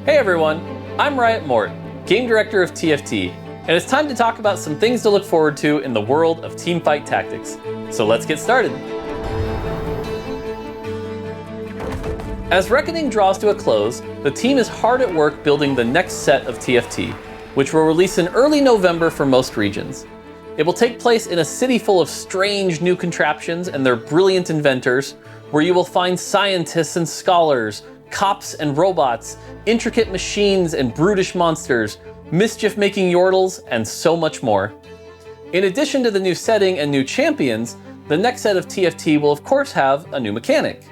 Hey everyone, I'm Riot Mort, Game Director of TFT, and it's time to talk about some things to look forward to in the world of teamfight tactics. So let's get started. As Reckoning draws to a close, the team is hard at work building the next set of TFT, which will release in early November for most regions. It will take place in a city full of strange new contraptions and their brilliant inventors, where you will find scientists and scholars, cops and robots, intricate machines and brutish monsters, mischief-making yordles, and so much more. In addition to the new setting and new champions, the next set of TFT will of course have a new mechanic.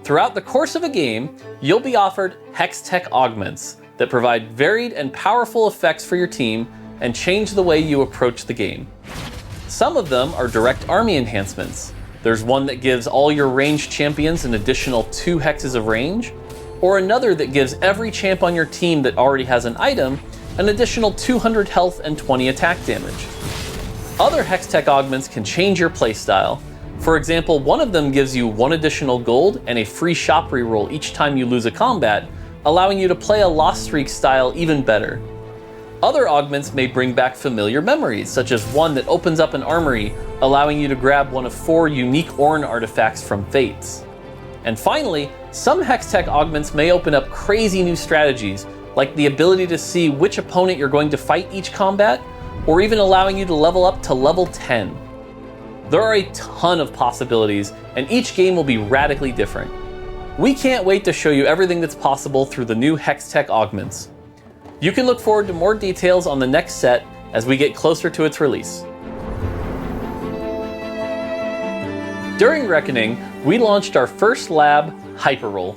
Throughout the course of a game, you'll be offered Hextech augments that provide varied and powerful effects for your team and change the way you approach the game. Some of them are direct army enhancements. There's one that gives all your ranged champions an additional 2 hexes of range, or another that gives every champ on your team that already has an item an additional 200 health and 20 attack damage. Other Hextech augments can change your playstyle. For example, one of them gives you 1 additional gold and a free shop reroll each time you lose a combat, allowing you to play a Lost Streak style even better. Other augments may bring back familiar memories, such as one that opens up an armory, allowing you to grab one of 4 unique Ornn artifacts from Fates. And finally, some Hextech augments may open up crazy new strategies, like the ability to see which opponent you're going to fight each combat, or even allowing you to level up to level 10. There are a ton of possibilities, and each game will be radically different. We can't wait to show you everything that's possible through the new Hextech augments. You can look forward to more details on the next set as we get closer to its release. During Reckoning, we launched our first lab, Hyperroll.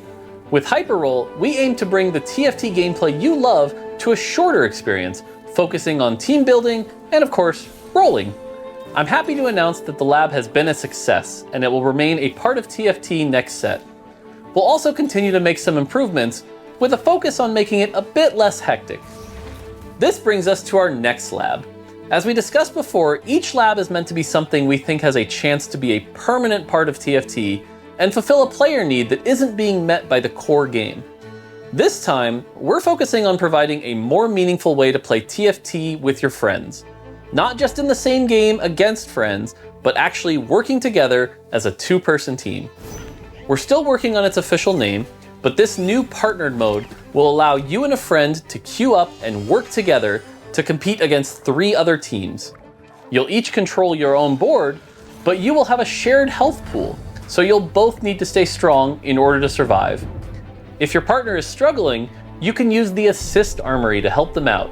With Hyperroll, we aim to bring the TFT gameplay you love to a shorter experience, focusing on team building and, of course, rolling. I'm happy to announce that the lab has been a success, and it will remain a part of TFT next set. We'll also continue to make some improvements, with a focus on making it a bit less hectic. This brings us to our next lab. As we discussed before, each lab is meant to be something we think has a chance to be a permanent part of TFT and fulfill a player need that isn't being met by the core game. This time, we're focusing on providing a more meaningful way to play TFT with your friends. Not just in the same game against friends, but actually working together as a 2-person team. We're still working on its official name, but this new partnered mode will allow you and a friend to queue up and work together to compete against 3 other teams. You'll each control your own board, but you will have a shared health pool, so you'll both need to stay strong in order to survive. If your partner is struggling, you can use the assist armory to help them out.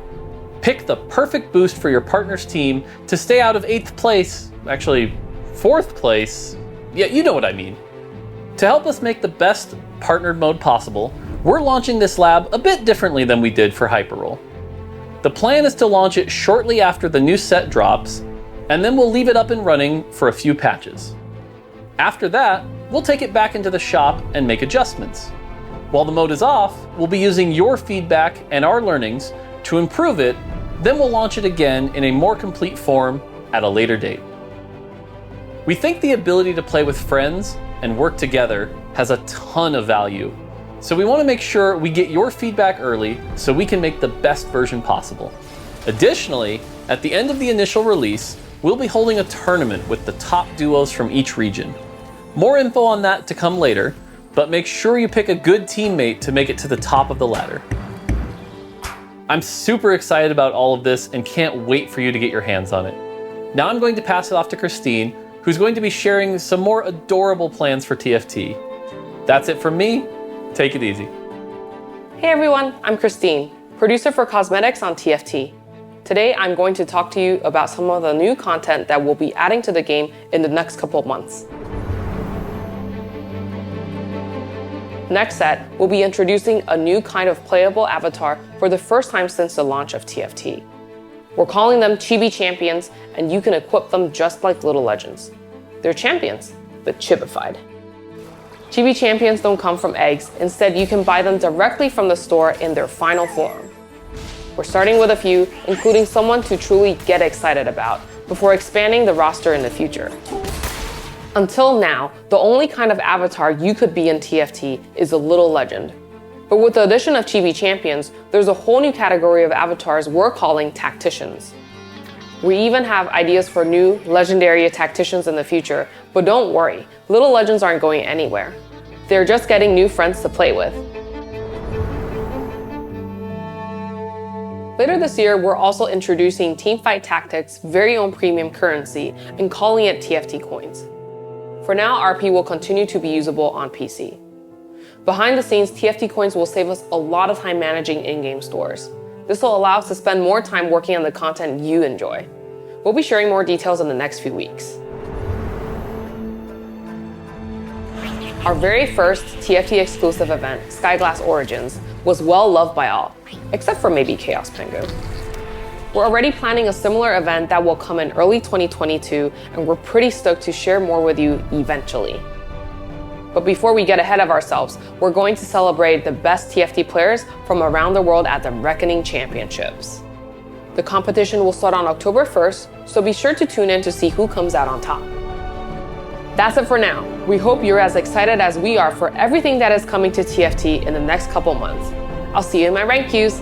Pick the perfect boost for your partner's team to stay out of 8th place, actually 4th place, yeah, you know what I mean. To help us make the best partnered mode possible, we're launching this lab a bit differently than we did for Hyperroll. The plan is to launch it shortly after the new set drops, and then we'll leave it up and running for a few patches. After that, we'll take it back into the shop and make adjustments. While the mode is off, we'll be using your feedback and our learnings to improve it, then we'll launch it again in a more complete form at a later date. We think the ability to play with friends and work together has a ton of value, so we want to make sure we get your feedback early so we can make the best version possible. Additionally, at the end of the initial release, we'll be holding a tournament with the top duos from each region. More info on that to come later, but make sure you pick a good teammate to make it to the top of the ladder. I'm super excited about all of this and can't wait for you to get your hands on it. Now I'm going to pass it off to Christine, who's going to be sharing some more adorable plans for TFT. That's it from me. Take it easy. Hey everyone, I'm Christine, producer for cosmetics on TFT. Today I'm going to talk to you about some of the new content that we'll be adding to the game in the next couple of months. Next set, we'll be introducing a new kind of playable avatar for the first time since the launch of TFT. We're calling them Chibi Champions, and you can equip them just like Little Legends. They're champions, but chibified. Chibi Champions don't come from eggs. Instead, you can buy them directly from the store in their final form. We're starting with a few, including someone to truly get excited about, before expanding the roster in the future. Until now, the only kind of avatar you could be in TFT is a Little Legend. But with the addition of Chibi Champions, there's a whole new category of avatars we're calling tacticians. We even have ideas for new legendary tacticians in the future, but don't worry, little legends aren't going anywhere. They're just getting new friends to play with. Later this year, we're also introducing Teamfight Tactics' very own premium currency and calling it TFT Coins. For now, RP will continue to be usable on PC. Behind the scenes, TFT Coins will save us a lot of time managing in-game stores. This will allow us to spend more time working on the content you enjoy. We'll be sharing more details in the next few weeks. Our very first TFT exclusive event, Skyglass Origins, was well loved by all, except for maybe Chaos Pengu. We're already planning a similar event that will come in early 2022, and we're pretty stoked to share more with you eventually. But before we get ahead of ourselves, we're going to celebrate the best TFT players from around the world at the Reckoning Championships. The competition will start on October 1st, so be sure to tune in to see who comes out on top. That's it for now. We hope you're as excited as we are for everything that is coming to TFT in the next couple months. I'll see you in my rank queues.